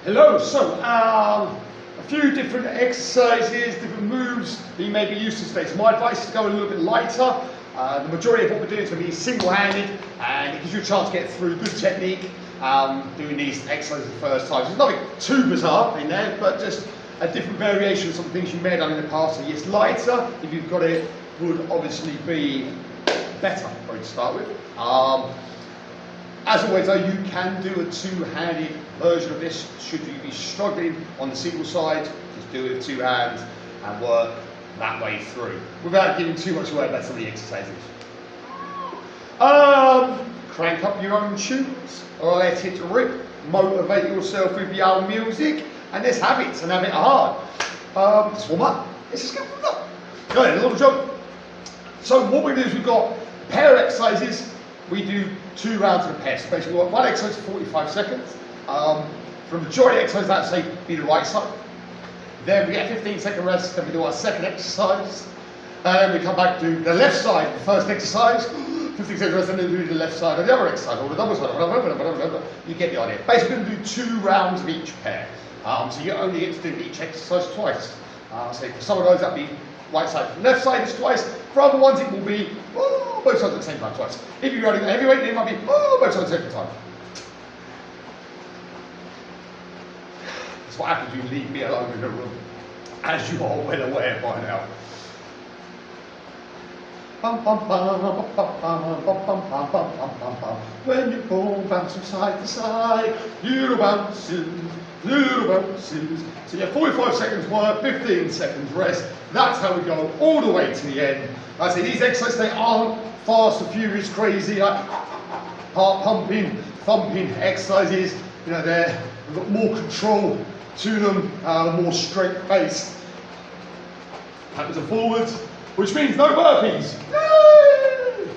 Hello, so a few different exercises, different moves that you may be used to today. So my advice is to go a little bit lighter. The majority of what we're doing is going to be single-handed, and it gives you a chance to get through good technique doing these exercises the first time. So there's nothing too bizarre in there, but just a different variation of some things you may have done in the past. So yes, lighter, if you've got it, would obviously be better for you to start with. As always though, you can do a two-handed version of this should you be struggling on the single side. Just do it with two hands and work that way through without giving too much away about some of the exercises. Crank up your own tunes, or let it rip, motivate yourself with your own music, and let's have it and have it hard. Let's warm up. Let's just get warmed up. Go ahead, a little jump. So what we do is we've got pair exercises. We do 2 rounds of a pair. So basically we want one exercise for 45 seconds. For the majority of exercise, that'd say be the right side. Then we get a 15-second rest, then we do our second exercise. And then we come back to the left side, the first exercise, 15-second rest, and then we do the left side of the other exercise, or the double side, whatever. You get the idea. Basically we're going to do 2 rounds of each pair. So you only get to do each exercise twice. So for some of those that'd be right side, left side is twice. For other ones it will be both sides at the same time twice. If you're running a heavyweight, it might be both sides at the same time. That's what happens when you leave me alone in the room, as you are well aware by now. When you go bounce from side to side, little bounces, little bounces. So you have 45 seconds work, 15 seconds rest. That's how we go all the way to the end. I say these exercises, they aren't fast and furious, crazy, like heart pumping, thumping exercises. You know, they've got more control to them, more strength based. Backwards and forwards, which means no burpees. Yay!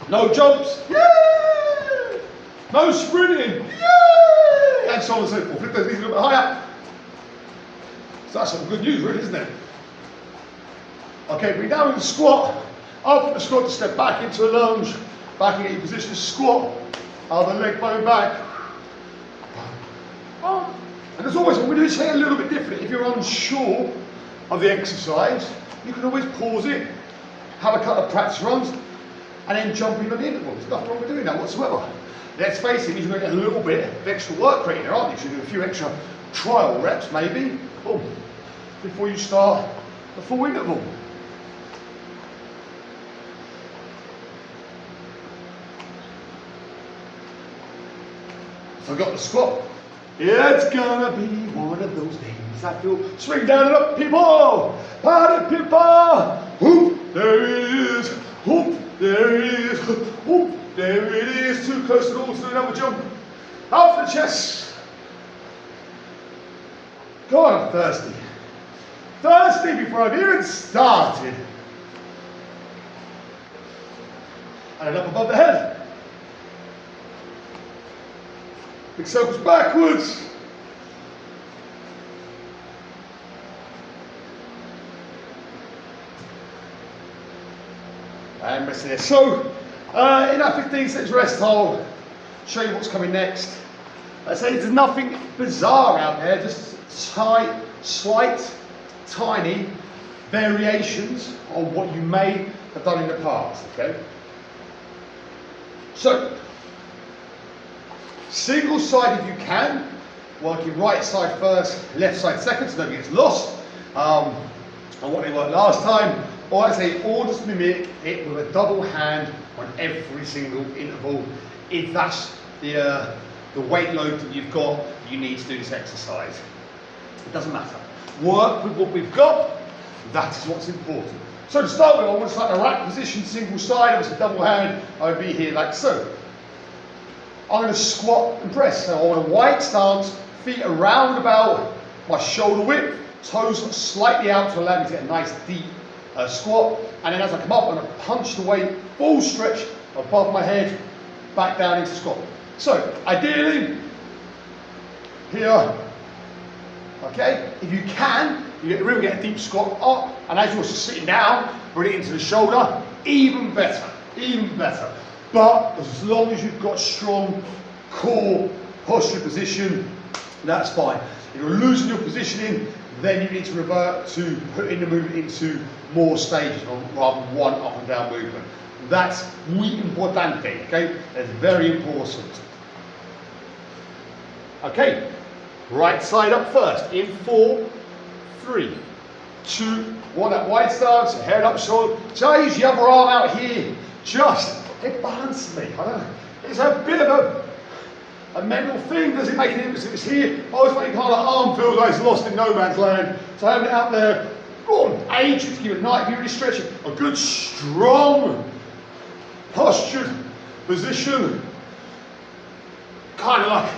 No jumps. Yay! No sprinting. Yay! And so on and so forth. Lift those knees a little bit higher. So that's some good news, really, isn't it? Okay, bring down in the squat. After the squat, to step back into a lunge. Back in your position, squat. Other leg bone back. And as always, what we do is something a little bit different. If you're unsure of the exercise, you can always pause it, have a couple of practice runs, and then jump in on the interval. There's nothing wrong with doing that whatsoever. Let's face it, you're going to get a little bit of extra work rate in there, aren't you? So you do a few extra trial reps, maybe, before you start the full interval. Forgot the squat. It's gonna be one of those days I feel. Swing down and up, people! Party people! Whoop, there it is! Whoop, there it is! Whoop, there it is! Too close to the wall to do another jump. Out for the chest. God, I'm thirsty. Thirsty before I've even started. And then up above the head. Big circles backwards. And rest there. So, in that 15 seconds rest, I'll show you what's coming next. I say there's nothing bizarre out there, just slight, tiny variations on what you may have done in the past, okay? So, single side if you can, working right side first, left side second, so nobody gets lost on what they worked last time. Or I say, or just mimic it with a double hand on every single interval. If that's the weight load that you've got, you need to do this exercise. It doesn't matter. Work with what we've got, that is what's important. So to start with, I want to start in a rack position, single side, with a double hand. I would be here like so. I'm going to squat and press. So I want a wide stance, feet around about my shoulder width, toes slightly out to allow me to get a nice deep squat. And then as I come up, I'm going to punch the weight, full stretch above my head, back down into squat. So ideally, here, okay, if you can, you really get a deep squat up, and as you're sitting down, bring it into the shoulder, even better, even better. But as long as you've got strong core posture position, That's fine. If you're losing your positioning, then you need to revert to putting the movement into more stages rather than one up and down movement. That's muy importante, okay? That's very important. Okay, right side up first. In 4, 3, 2, 1. That wide stance, head up, shoulder. Change the other arm out here. Just, it balance me. I don't know. It's a bit of a mental thing. Does it make any difference if it's here? I always make kind of arm feels like it's lost in no man's land. So having it out there, go on, age, just give it a night, if you really stretch it. A good, strong, postured position. Kind of like,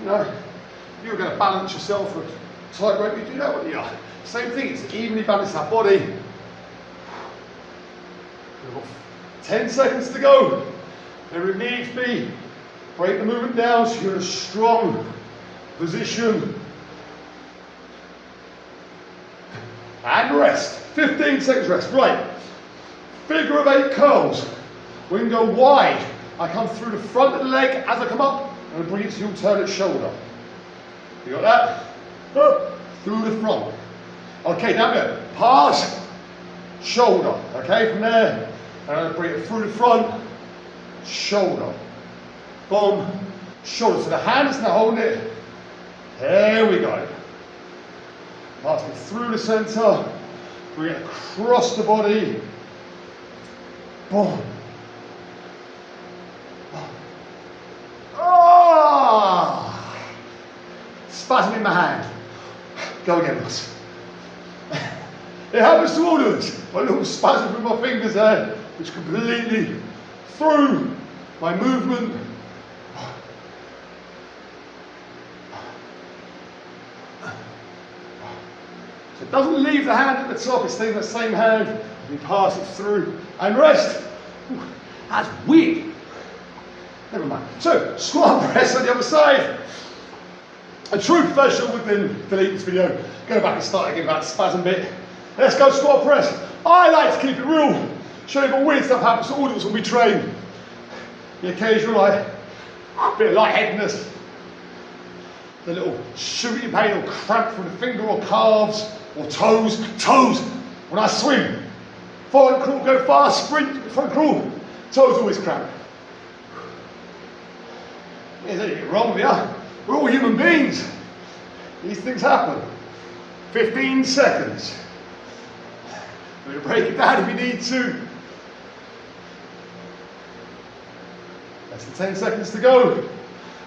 you know, if you're going to balance yourself for a tightrope, you do that with you. Same thing, it's evenly balanced that body. We've got 10 seconds to go. There it needs be. Break the movement down so you're in a strong position. And rest. 15 seconds rest. Right. Figure of 8 curls. We can go wide. I come through the front of the leg as I come up and bring it to the alternate shoulder. You got that? Up, through the front. Okay, down there. Pass, shoulder. Okay, from there, and I bring it through the front, shoulder. Boom, shoulder. So the hand is now holding it. There we go. Passing through the center, bring it across the body. Boom. Ah! Spasm in my hand. Go again, Ross. It happens to all of us. A little spasm with my fingers there, which completely threw my movement. So it doesn't leave the hand at the top, it stays in the same hand. We pass it through and rest. Ooh, that's weird. Never mind. So, squat and press on the other side. A true professional would then delete this video, go back and start again about the spasm bit. Let's go squat and press. I like to keep it real. Show you what weird stuff happens to all of us when we train. The occasional bit of lightheadedness, the little shooting pain or cramp from the finger or calves or toes. Toes, when I swim, forward crawl, go fast, sprint, front crawl, toes always cramp. There's anything wrong with you. We're all human beings. These things happen. 15 seconds. We're going to break it down if you need to. Less than 10 seconds to go.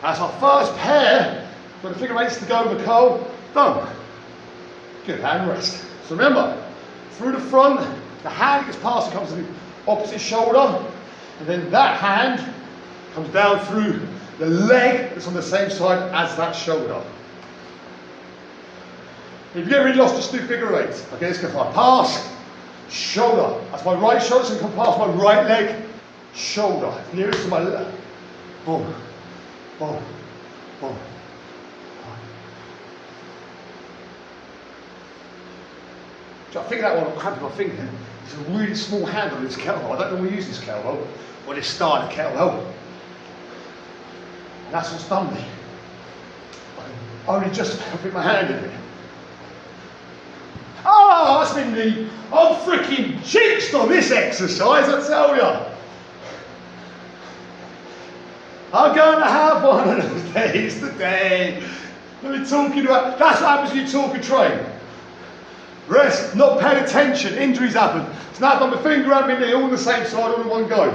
That's our first pair. Got the figure eights to go over curl. Done. Good, and rest. So remember, through the front, the hand gets past and comes to the opposite shoulder. And then that hand comes down through the leg that's on the same side as that shoulder. If you get really lost, just do figure eights. Okay, let's go for a pass, shoulder. That's my right shoulder, so I can pass my right leg, shoulder. Nearest to my left. Boom, boom, boom. So I figured out what I'm cramping my finger. It's a really small hand on this kettlebell. I don't normally use this kettlebell, or this style of kettlebell. And that's what's done me. I only just fit my hand in it. Oh, that's been the, I'm freaking jinxed on this exercise, I tell ya. I'm going to have one of those days today. Let me talking about, that's what happens when you talk and train. Rest, not paying attention, injuries happen. So now I've done my finger and my knee all on the same side, all in one go.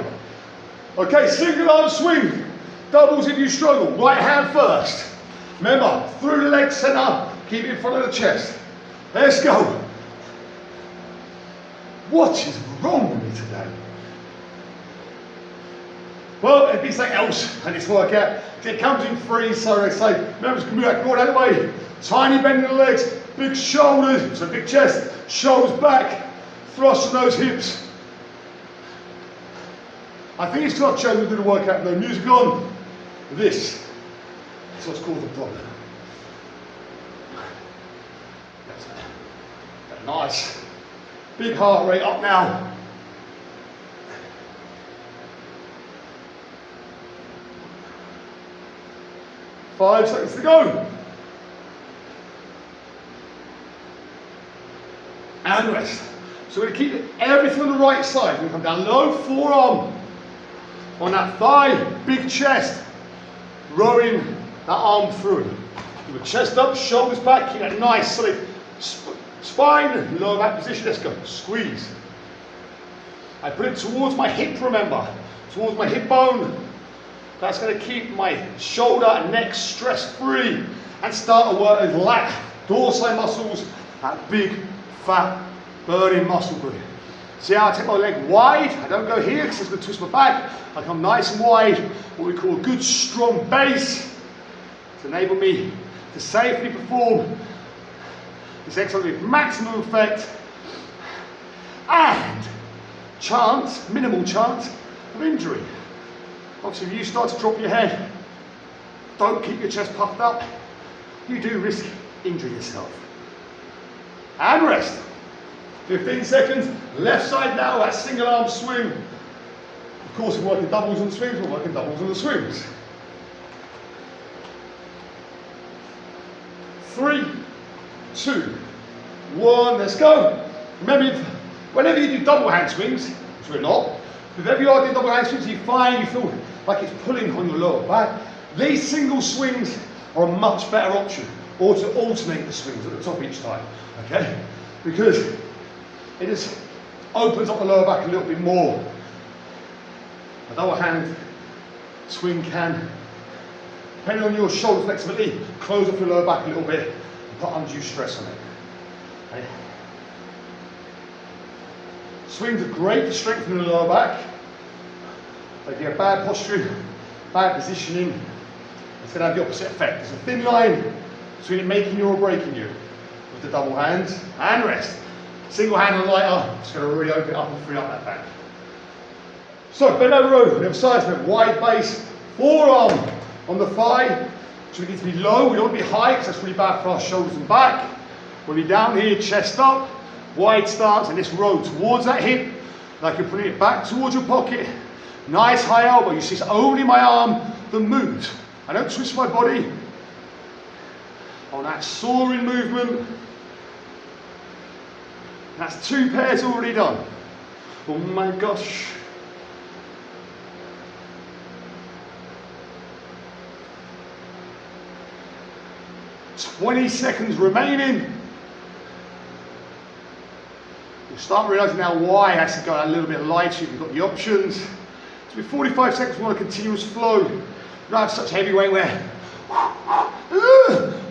Okay, single arm swing. Doubles if you struggle. Right hand first. Remember, through the leg center, keep it in front of the chest. Let's go. What is wrong with me today? Well, it'd be something else in this workout. It comes in three, so they say, remember, just move that broad out of the way. Tiny bend in the legs, big shoulders, so big chest, shoulders back, thrust on those hips. I think it's because I've chosen to do the workout with no music on. This is what's called the problem. That's nice. Big heart rate up now. Five seconds to go. and rest. So we're going to keep everything on the right side. We're going to come down low, forearm on that thigh, big chest, rowing that arm through. Keep the chest up, shoulders back, keep that nice solid spine, lower back position. Let's go, squeeze. I put it towards my hip, remember, towards my hip bone. That's going to keep my shoulder and neck stress free and start to work with lat, dorsal muscles, that big, fat, burning muscle group. See how I take my leg wide? I don't go here because it's going to twist my back. I come nice and wide, what we call a good strong base to enable me to safely perform this exercise with maximum effect and chance, minimal chance of injury. Obviously, if you start to drop your head, don't keep your chest puffed up, you do risk injuring yourself. And rest. 15 seconds, left side now, that single arm swing. Of course, we're working doubles on the swings, we're working doubles on the swings. 3, 2, 1, let's go. Remember, whenever you do double hand swings, which we're not, if ever you are doing double hand swings, you find you feel like it's pulling on your lower back. These single swings are a much better option, or to alternate the swings at the top each time, okay? Because it just opens up the lower back a little bit more. A double hand swing can, depending on your shoulder flexibility, close off your lower back a little bit and put undue stress on it. Okay? Swings are great for strengthening the lower back. If you have bad posture, bad positioning, it's going to have the opposite effect. There's a thin line between it making you or breaking you with the double hands and rest. Single hand and lighter, it's going to really open it up and free up that back. So bend over row, the other side, wide base, forearm on the thigh. So we need to be low, we don't want to be high because that's really bad for our shoulders and back. We'll be down here, chest up, wide stance, and this row towards that hip, like you're putting it back towards your pocket. Nice high elbow, you see it's only my arm that moves. I don't twist my body. On that soaring movement. That's 2 pairs already done. Oh my gosh. "20 seconds remaining." You'll start realising now why it has to go a little bit lighter if you've got the options. So with 45 seconds, we want a continuous flow. You don't have such heavy weight where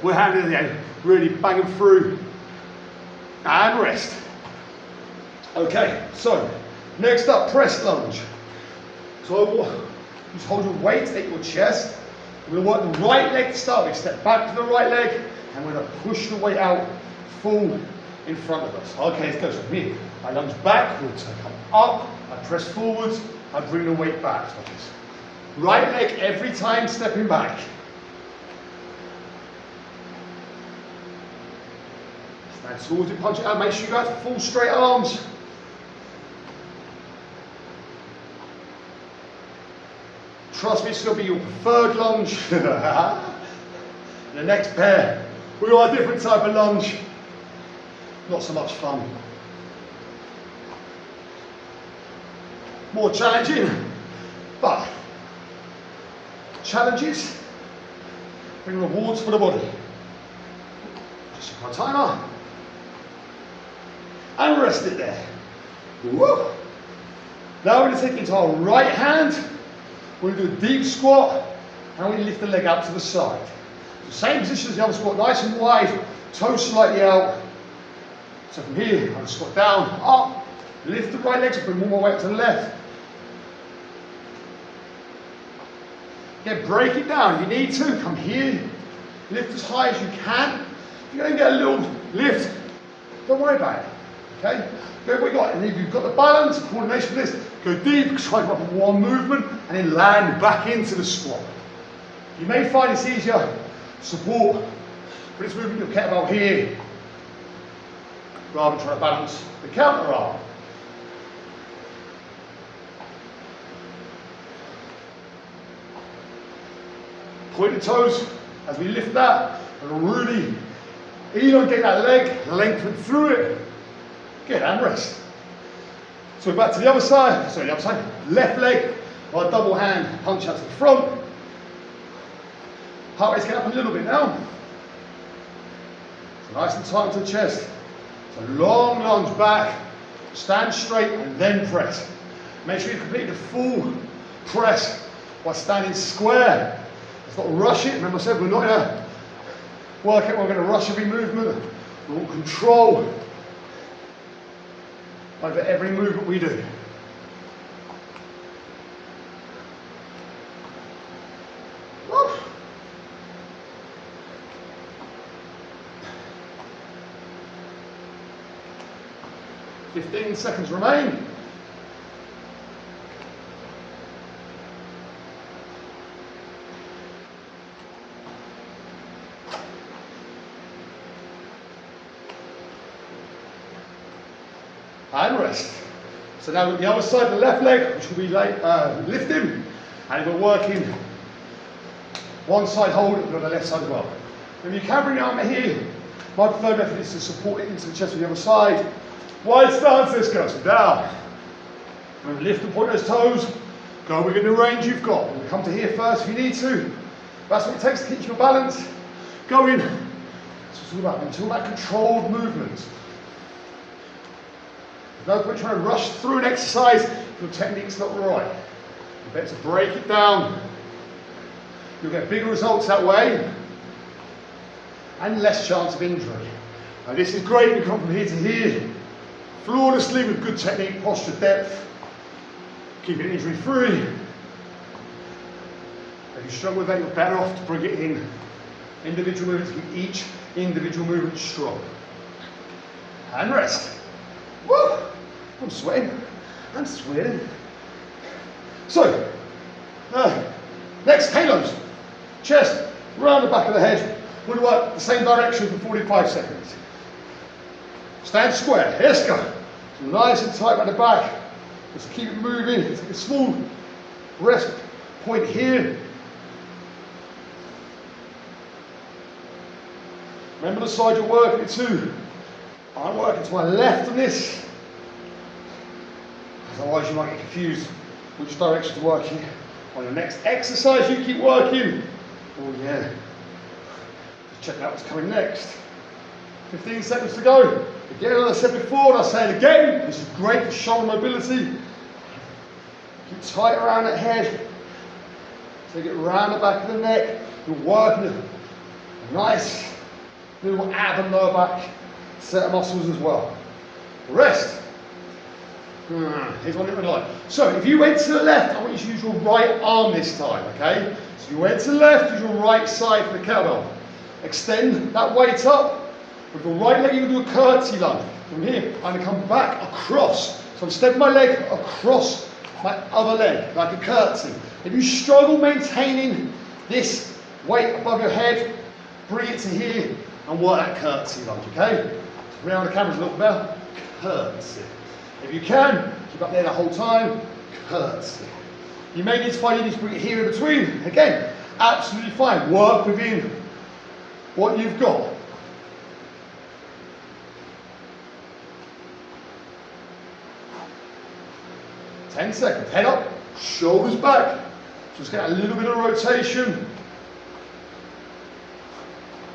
we're handling it, really banging through. And rest. Okay, so next up, press lunge. So just hold your weight at your chest. We're going to work the right leg to start with. Step back to the right leg, and we're going to push the weight out full in front of us. Okay, let's go. So from here, I lunge backwards, I come up, I press forwards, I bring the weight back. So like this. Right leg every time stepping back. Stand towards it, punch it out, make sure you have full straight arms. Trust me, it's going to be your preferred lunge. The next pair, we got a different type of lunge. Not so much fun. More challenging, but challenges bring rewards for the body. Just check our timer. And rest it there. Woo. Now we're going to take it into our right hand. We're going to do a deep squat, and we lift the leg out to the side. So same position as the other squat, nice and wide, toes slightly out. So from here, I'll squat down, up, lift the right leg, so bring more my weight to the left. Again, break it down. If you need to, come here, lift as high as you can. If you're going to get a little lift, don't worry about it. Okay? Go what you got. And if you've got the balance, coordination for this, go deep, try to go up in one movement, and then land back into the squat. You may find it's easier support for this movement, your kettlebell here, rather than trying to balance the counter arm. Point the toes as we lift that, and really elongate that leg, lengthen through it. Good, and rest. So we're back to the other side, sorry, the other side. Left leg, or double hand, punch out to the front. Heart rate's getting up a little bit now. So nice and tight to the chest. So long lunge back, stand straight and then press. Make sure you complete the full press by standing square. Let's not rush it. Remember I said we're not in a workout, we're going to rush every movement. We want control over every movement we do. Woo. 15 seconds remain. And rest. So now with the other side, the left leg, which will be like lifting, and we're working one side hold and on the left side as well. If you can bring your arm here, my preferred method is to support it into the chest with the other side. Wide stance, let's go. So down. And lift and point those toes. Go within the range you've got. We'll come to here first if you need to. That's what it takes to keep your balance. Go in. That's what it's all about. It's all about controlled movements. No point trying to rush through an exercise if your technique's not right. You better break it down. You'll get bigger results that way and less chance of injury. Now this is great if you come from here to here, flawlessly with good technique, posture, depth, keeping it injury free. If you struggle with that, you're better off to bring it in individual movements, keep each individual movement strong. And rest. Woo! I'm sweating. I'm sweating. So, next, halos. Chest, round the back of the head. We'll work the same direction for 45 seconds. Stand square. Let's go. So nice and tight at the back. Just keep it moving. Take a small rest point here. Remember the side you're working it to. I'm working to my left on this. Otherwise you might get confused which direction to work in. On the next exercise you keep working. Oh yeah. Just check out what's coming next. 15 seconds to go. Again, as I said before, and I'll say it again, this is great for shoulder mobility. Keep tight around that head. Take it around the back of the neck. You're working a nice little ab and lower back set of muscles as well. Rest. Here's one that we like. So if you went to the left, I want you to use your right arm this time, okay? So you went to the left, use your right side for the kettlebell. Extend that weight up. With your right leg, you can do a curtsy lunge. From here, I'm going to come back across. So I'm stepping my leg across my other leg, like a curtsy. If you struggle maintaining this weight above your head, bring it to here and work that curtsy lunge, okay? So around the cameras a little better. Curtsy. If you can, keep up there the whole time. Curtsy. You may need to find you need to bring it here in between. Again, absolutely fine. Work within what you've got. Ten seconds. Head up, shoulders back. Just get a little bit of rotation.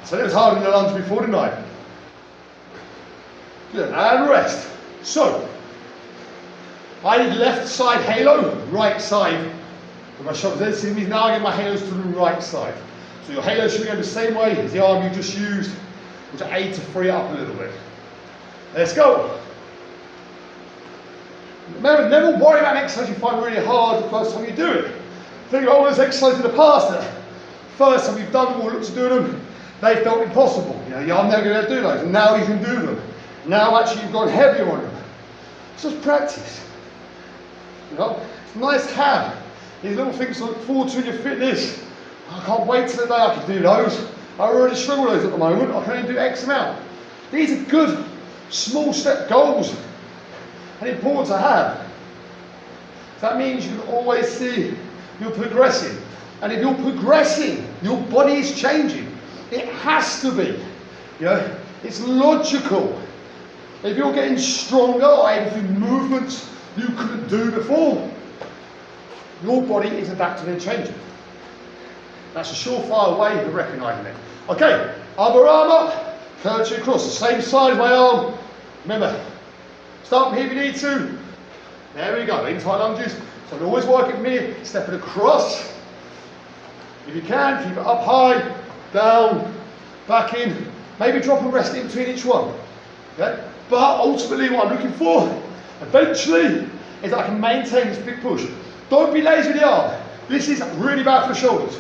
So it was hard in the lunge before, didn't I? Good, and rest. So, I did left side halo, right side with my shoulders. This means now I get my halos to the right side. So your halo should go the same way as the arm you just used, which will aid to free it up a little bit. Let's go. Remember, never worry about an exercise you find really hard the first time you do it. Think about all those exercises in the past that first time you've done them or looked to do them, they felt impossible. You know, I'm never going to do those, and now you can do them. Now actually you've gone heavier on them. It's just practice. You know, it's nice to have these little things to look forward to in your fitness. I can't wait till the day I can do those. I already struggle with those at the moment. I can only do X amount. These are good, small step goals and important to have. That means you can always see you're progressing. And if you're progressing, your body is changing. It has to be. You know, it's logical. If you're getting stronger or able to do movements you couldn't do before, your body is adapting and changing. That's a surefire way of recognising it. Okay, other arm up, curl across the same side of my arm. Remember, start from here if you need to. There we go, in tight lunges. So I'm always working from here, stepping across. If you can, keep it up high, down, back in. Maybe drop and rest in between each one. Okay? But ultimately what I'm looking for, eventually, is that I can maintain this big push. Don't be lazy with the arm. This is really bad for the shoulders.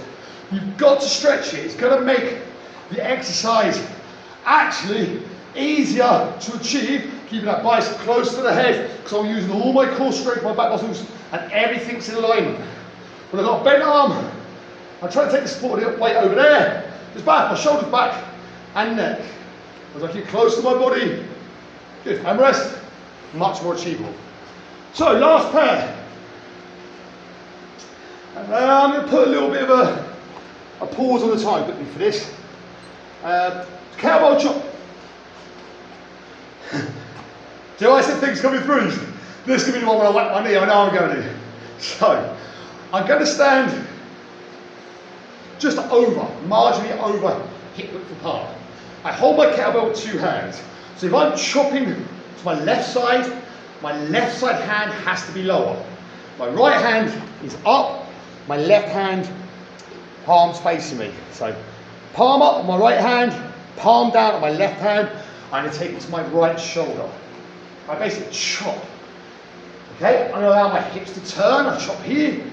You've got to stretch it. It's going to make the exercise actually easier to achieve, keeping that bicep close to the head, because I'm using all my core strength, my back muscles, and everything's in alignment. When I've got a bent arm, I'm trying to take the support weight over there, just back, my shoulders back, and neck. As I keep close to my body, good, and rest, much more achievable. So, last pair. And I'm going to put a little bit of a pause on the time quickly for this. Cowbell chop. Do you know I said things coming through? This could be the one where I whack my knee, I know I'm going to. So, I'm going to stand just over, marginally over hip width apart. I hold my kettlebell with two hands. So if I'm chopping to my left side hand has to be lower. My right hand is up, my left hand, palms facing me. So palm up on my right hand, palm down on my left hand. I'm going to take it to my right shoulder. I basically chop. Okay, I'm going to allow my hips to turn. I chop here,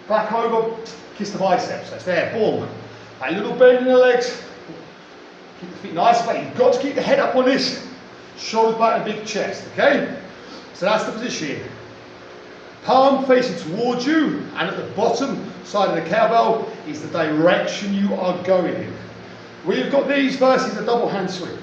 back over, kiss the biceps. That's there, boom. A little bend in the legs. Keep the feet nice and flat. You've got to keep the head up on this. Shoulders back and big chest, okay? So that's the position. Palm facing towards you, and at the bottom side of the kettlebell is the direction you are going in. We've got these versus a double hand swing.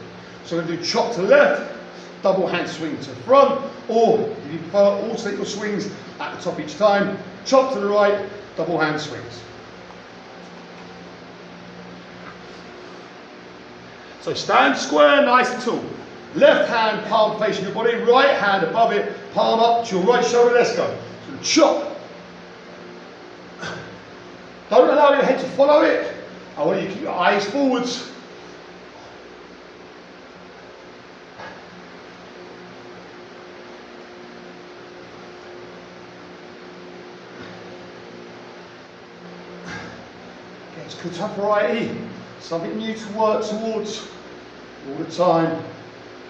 So we're going to do chop to the left, double hand swing to the front, or if you prefer, alternate your swings at the top each time. Chop to the right, double hand swings. So stand square, nice and tall. Left hand, palm facing your body, right hand above it, palm up to your right shoulder, let's go. So chop. Don't allow your head to follow it. I want you to keep your eyes forwards. Okay, it's good to have variety. Something new to work towards all the time.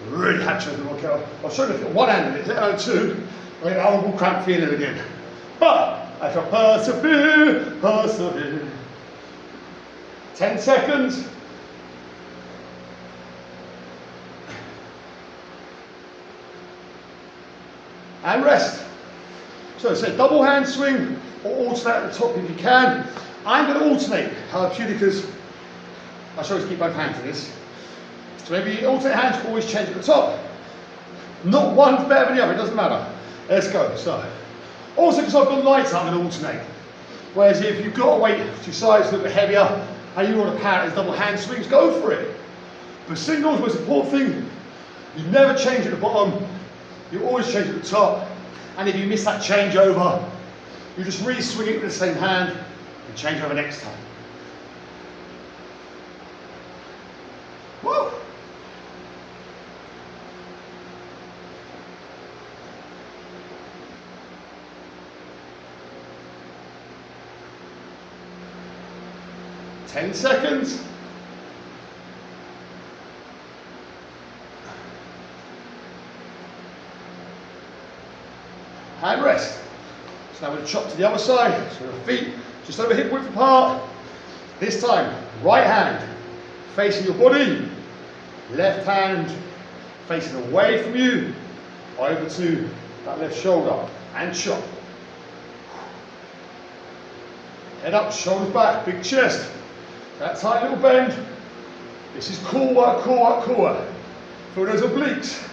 Really had to work out. I'll show you one hand of it, let alone two. I get a horrible cramp feeling again. But I shall persevere, persevere. 10 seconds. And rest. So say double hand swing or alternate at the top if you can. I'm going to alternate purely because I'll show you to keep both hands in this. So maybe you alternate hands, always change at the top. Not one's better than the other, it doesn't matter. Let's go. So, also because I've got lighter, I'm going to alternate. Whereas if you've got a weight to your sides a little bit heavier and you want to power as double hand swings, go for it. But singles, most important thing, you never change at the bottom, you always change at the top. And if you miss that change over, you just re-swing it with the same hand and change over next time. Woo! Ten seconds. And rest. So now we're going to chop to the other side. So your feet just over hip width apart. This time, right hand facing your body, left hand facing away from you, over to that left shoulder, and chop. Head up, shoulders back, big chest. That tight little bend. This is core work, core work, core work. Feel those obliques,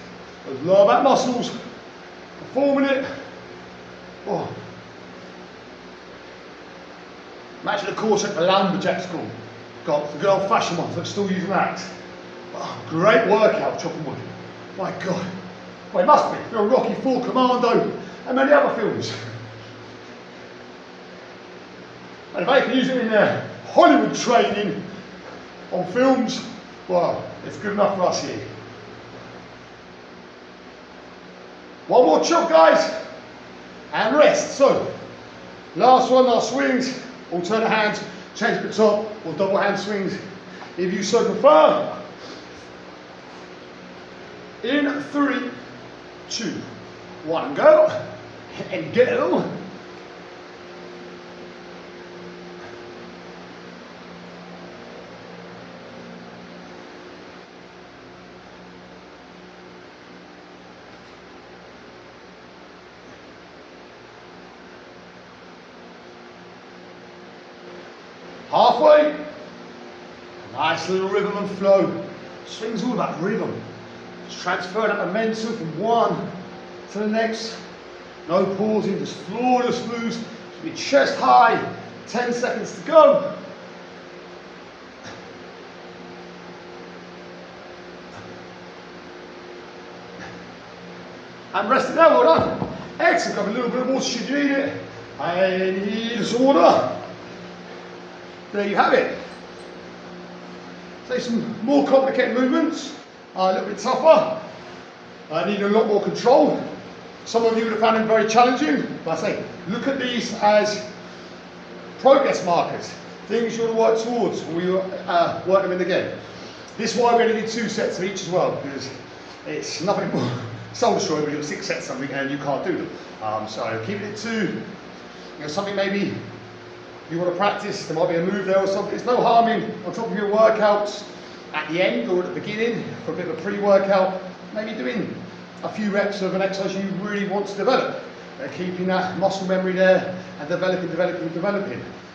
those lower back muscles, performing it. Oh. Imagine the core set the lumberjack school. Got the good old fashioned ones that are still using that. Oh, great workout, chopping wood. My God. Well, it must be. You're a Rocky IV Commando and many other films. And if they can use it in their Hollywood training on films, well, it's good enough for us here. One more chop, guys, and rest. So, last one, last swings, alternate hands, change at the top, or double hand swings, if you so prefer. In 3, 2, 1, go, and go. Halfway, nice little rhythm and flow. Swing's all about rhythm. Just transfer that momentum from one to the next. No pausing, just flawless moves. Keep your chest high. 10 seconds to go. And rest it down, well done. Excellent, grab a little bit of water should you need it. I need some water. There you have it. So some more complicated movements, a little bit tougher. I need a lot more control. Some of you would have found them very challenging, but I say, look at these as progress markers, things you want to work towards when we work them in the game. This is why we only did 2 sets of each as well, because it's nothing more soul destroying when you've got 6 sets of something and you can't do them. So keep it at 2, something maybe you want to practice, there might be a move there or something. There's no harm in, on top of your workouts, at the end or at the beginning, for a bit of a pre-workout, maybe doing a few reps of an exercise you really want to develop. Keeping that muscle memory there and developing.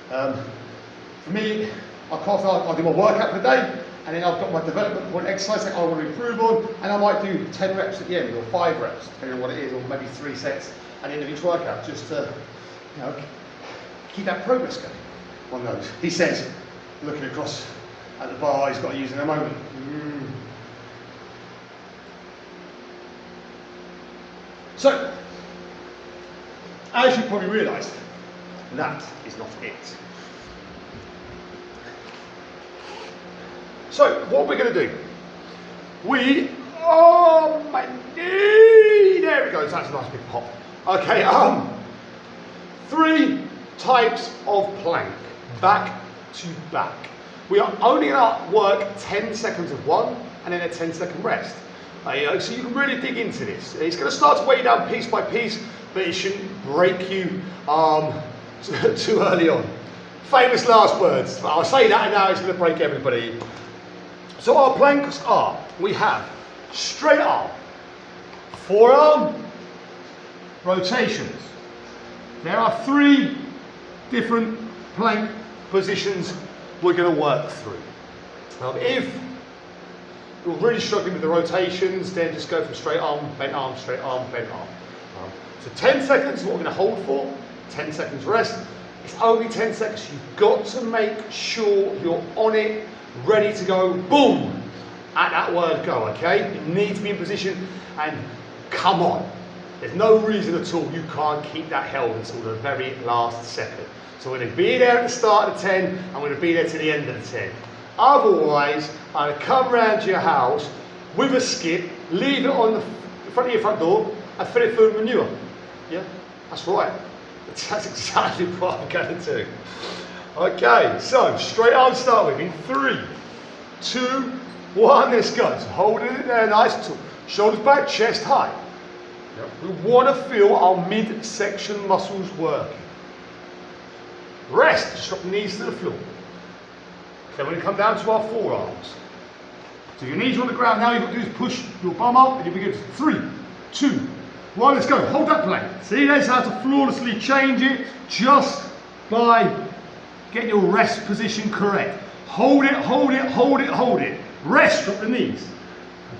For me, I'll do my workout for the day, and then I've got my development point exercise that I want to improve on, and I might do 10 reps at the end, or 5 reps, depending on what it is, or maybe 3 sets at the end of each workout, just to keep that progress going. One knows. He says, looking across at the bar, he's got to use in a moment. So, as you probably realised, that is not it. So, what we're going to do, oh my knee, there we go, that's a nice big pop. Okay, 3 types of plank, back to back. We are only going to work 10 seconds of one and then a 10-second rest. So you can really dig into this. It's going to start to weigh you down piece by piece, but it shouldn't break you too early on. Famous last words. I'll say that and now it's going to break everybody. So our planks are, we have straight arm, forearm, rotations. There are 3 different plank positions we're going to work through. If you're really struggling with the rotations, then just go from straight arm, bent arm, straight arm, bent arm. So 10 seconds is what we're going to hold for, 10 seconds rest. It's only 10 seconds, you've got to make sure you're on it, ready to go, boom, at that word go, okay? You need to be in position and come on. There's no reason at all you can't keep that held until the very last second. So we're going to be there at the start of the 10, and we're going to be there to the end of the 10. Otherwise, I'm going to come round to your house with a skip, leave it on the front of your front door, and fill it full of manure. Yeah, that's right. That's exactly what I'm going to do. Okay, so straight arm start with in 3, 2, 1, let's go. So holding it there nice and tall. Shoulders back, chest high. Yep. We want to feel our midsection muscles working. Rest, just drop the knees to the floor. Then we're going to come down to our forearms. So your knees are on the ground, now you've got to do is push your bum up and you begin 3, 2, 1, let's go. Hold that plank. See, that's how to flawlessly change it just by getting your rest position correct. Hold it, hold it, hold it, hold it. Rest, drop the knees.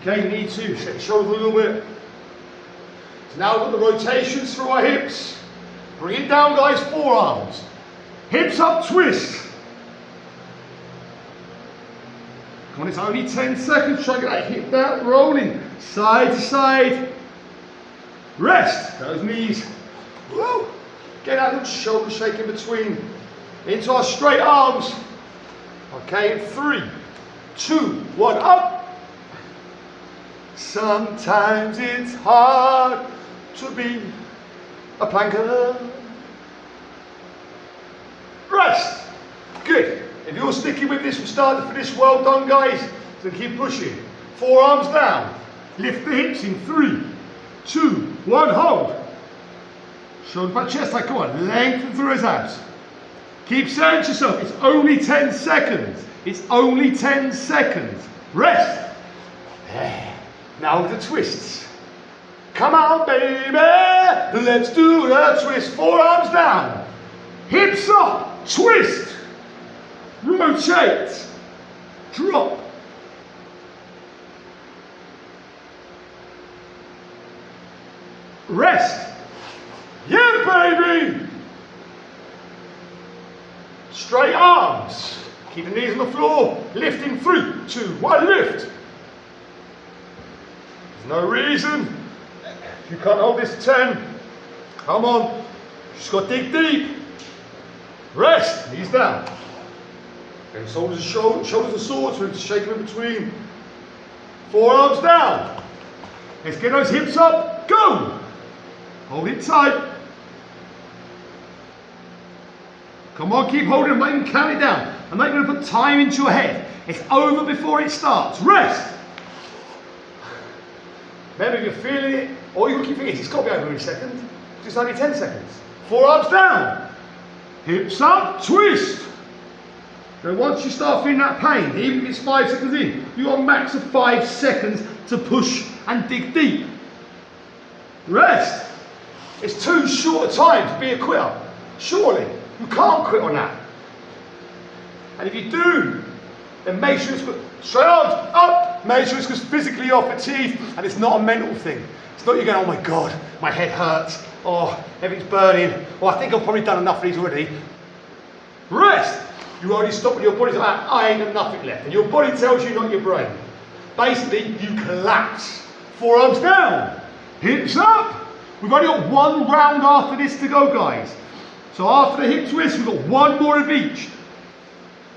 Okay, you need to set the shoulders a little bit. So now we've got the rotations through our hips. Bring it down, guys, forearms. Hips up, twist. Come on, it's only 10 seconds. Try to get that hip down, rolling. Side to side. Rest. Those knees. Woo. Get that little shoulder shake in between. Into our straight arms. Okay, in 3, 2, 1, up. Sometimes it's hard to be a planker. Rest. Good. If you're sticking with this from start to finish, well done, guys. So keep pushing. Forearms down. Lift the hips in 3, 2, 1, hold. Shoulders back, chest tight, come on. Lengthen through his abs. Keep saying to yourself, it's only 10 seconds. It's only 10 seconds. Rest. Now the twists. Come on, baby. Let's do the twist. Forearms down. Hips up. Twist. Rotate. Drop. Rest. Yeah, baby. Straight arms. Keep the knees on the floor. Lift in 3, 2, 1, lift. There's no reason. If you can't hold this 10, come on. You just got to dig deep. Rest. Knees down. Okay, shoulders and swords. We're just shaking in between. Forearms down. Let's get those hips up. Go. Hold it tight. Come on, keep holding. I'm not even counting it down. I'm not going to put time into your head. It's over before it starts. Rest. Remember, if you're feeling it, all you keep thinking is it's got to be over in a second. Because it's only 10 seconds. Forearms down. Hips up. Twist. Now, once you start feeling that pain, even if it's 5 seconds in, you've got a max of 5 seconds to push and dig deep. Rest. It's too short a time to be a quitter. Surely. You can't quit on that. And if you do, then make sure it's straight arms up. Make sure it's because physically you're fatigued and it's not a mental thing. It's not you going, oh my God, my head hurts. Oh, everything's burning. Oh, I think I've probably done enough of these already. Rest. You already stopped when your body's like, I ain't got nothing left. And your body tells you, not your brain. Basically, you collapse. Forearms down. Hips up. We've only got 1 round after this to go, guys. So after the hip twist, we've got 1 more of each.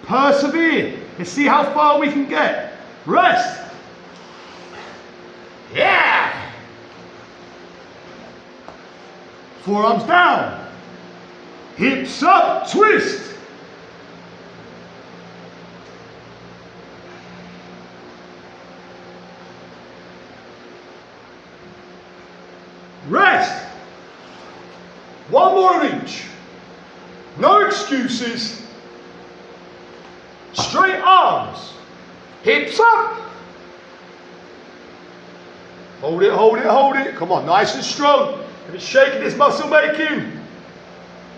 Persevere. Let's see how far we can get. Rest. Yeah. Forearms down. Hips up. Twist. Rest. 1 more of each. No excuses. Straight arms. Hips up. Hold it, hold it, hold it. Come on, nice and strong. If it's shaking, it's muscle making.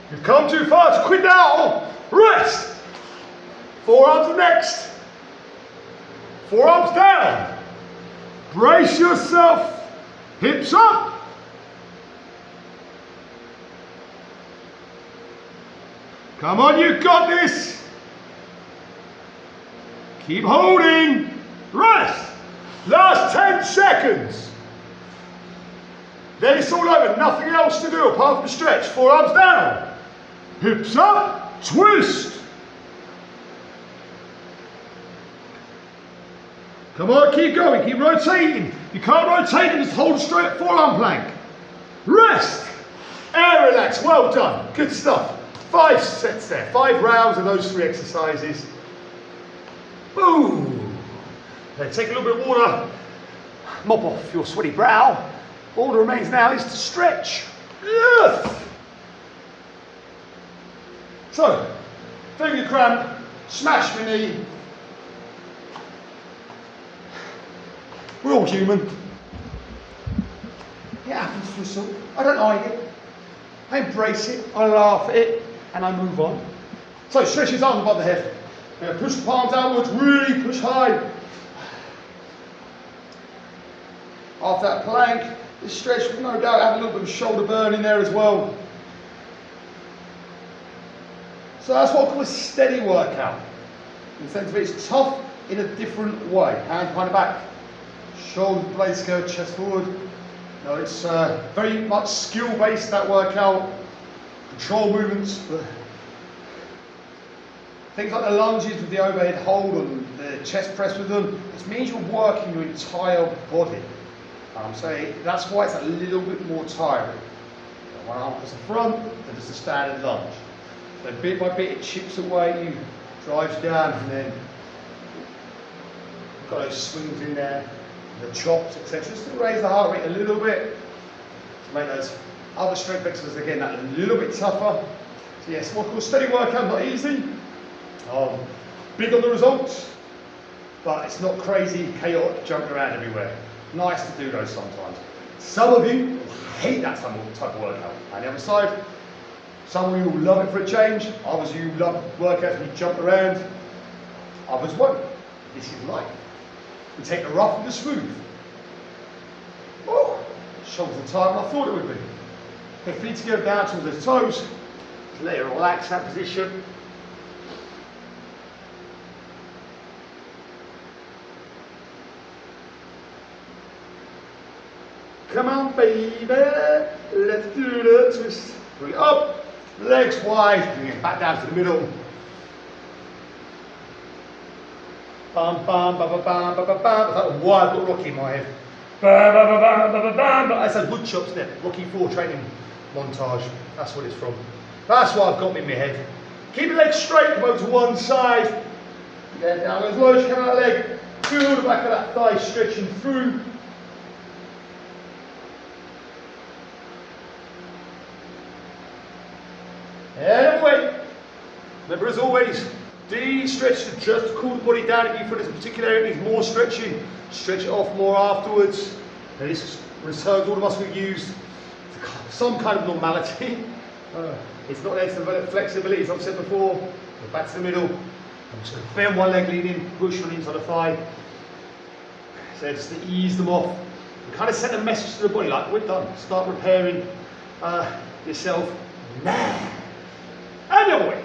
You've come too far to quit now. Rest. Forearms are next. Forearms down. Brace yourself. Hips up. Come on, you got this. Keep holding. Rest. Last 10 seconds. Then it's all over. Nothing else to do apart from stretch. Forearms down. Hips up. Twist. Come on, keep going. Keep rotating. If you can't rotate it, just hold a straight forearm plank. Rest. And relax. Well done. Good stuff. 5 sets there, 5 rounds of those 3 exercises. Boom. Okay, take a little bit of water, mop off your sweaty brow. All that remains now is to stretch. Yes. So, finger cramp, smash my knee. We're all human. It happens to us all. I don't hide it. I embrace it, I laugh at it, and I move on. So stretch his arms above the head. Now push the palms outwards, really push high. After that plank, this stretch will no doubt have a little bit of shoulder burn in there as well. So that's what I call a steady workout. In the sense of it's tough in a different way. Hands behind the back, shoulders blades go, chest forward. No, it's very much skill based, that workout. Control movements. Things like the lunges with the overhead hold and the chest press with them, it means you're working your entire body. So that's why it's a little bit more tiring. One arm goes to the front, and just a standard lunge. So bit by bit it chips away at you, drives you down, and then you've got those swings in there, the chops, etc. Just to raise the heart rate a little bit, to make those other strength exercises again that a little bit tougher. So yes, what I call steady workout, not easy. Big on the results, but it's not crazy, chaotic, jumping around everywhere. Nice to do those sometimes. Some of you hate that type of workout. On the other side, some of you will love it for a change. Others of you love workouts when you jump around. Others won't. This is life. We take the rough with the smooth. Oh, shoulders are tighter than I thought it would be. Okay, feet together down towards the toes. Let it relax that position. Come on, baby, let's do the twist. Bring it up, legs wide, bring it back down to the middle. Bam, bam, bam, bam, bam, bam, bam, bam. That's like why I've got Rocky in my head. Bam, bam, bam, bam, bam, bam. That's a wood chops there. Rocky 4 training montage. That's what it's from. That's what I've got in my head. Keep the legs straight, come over to one side. Yeah, down as low as you come out of the leg. Feel the back of that thigh stretching through. And away. Remember, as always, de-stretch to just cool the body down. If you feel there's a particular area that needs more stretching, stretch it off more afterwards. And this returns all the muscle we use to some kind of normality. It's not there to develop flexibility, as I've said before. Go back to the middle. I'm just going to bend one leg, lean in, push on the inside of the thigh. So just to ease them off. And kind of send a message to the body, like, we're done. Start repairing yourself now. And your way.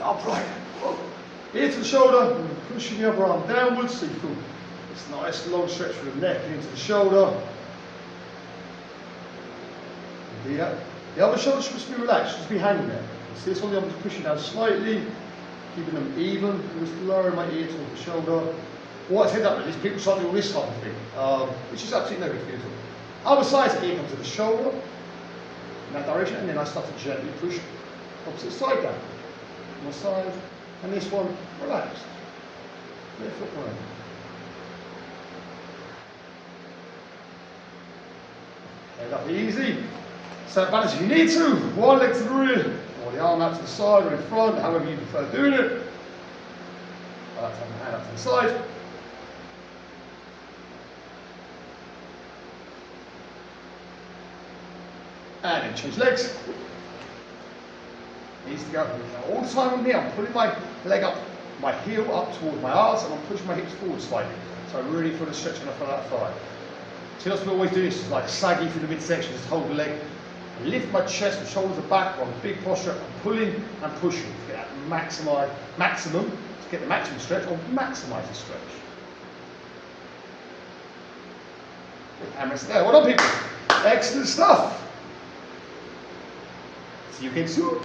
Upright. Here to the shoulder, pushing the other arm downwards so you feel this nice long stretch from the neck into the shoulder. The other shoulder should just be relaxed, just be hanging there. See this one, the other just pushing down slightly, keeping them even, just lowering my ear towards the shoulder. What I tend up with is people start doing this type of thing, which is absolutely no good for you at all. Other side, ear comes to the shoulder, in that direction, and then I start to gently push opposite side down. One side, and this one, relaxed. Left foot right. Head up easy. Set balance if you need to. One leg to the rear, or the arm out to the side or in front, however you prefer doing it. I like to have my hand up to the side. And then change legs. Easy to go. All the time with me, I'm putting my leg up, my heel up toward my arse, and I'm pushing my hips forward slightly. So I really feel the stretching off of that thigh. See, that's what we always do. This is like saggy through the midsection, just hold the leg. I lift my chest, my shoulders are back, I'm big posture, I'm pulling and pushing to get that maximum, to get the maximum stretch or maximise the stretch. And rest there. Well done, people. Excellent stuff. See you again soon.